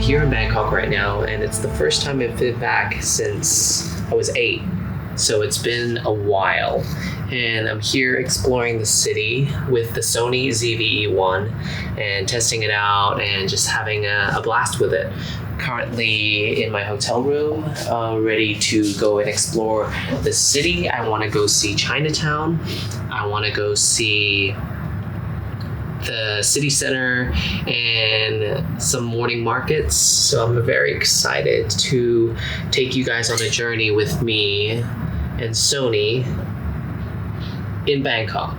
here in Bangkok right now, and it's the first time I've been back since I was 8. So it's been a while. And I'm here exploring the city with the Sony ZV-E1 and testing it out and just having a blast with it. Currently in my hotel room, ready to go and explore the city. I want to go see Chinatown. I want to go see the city center and some morning markets. So I'm very excited to take you guys on a journey with me and Sony in Bangkok.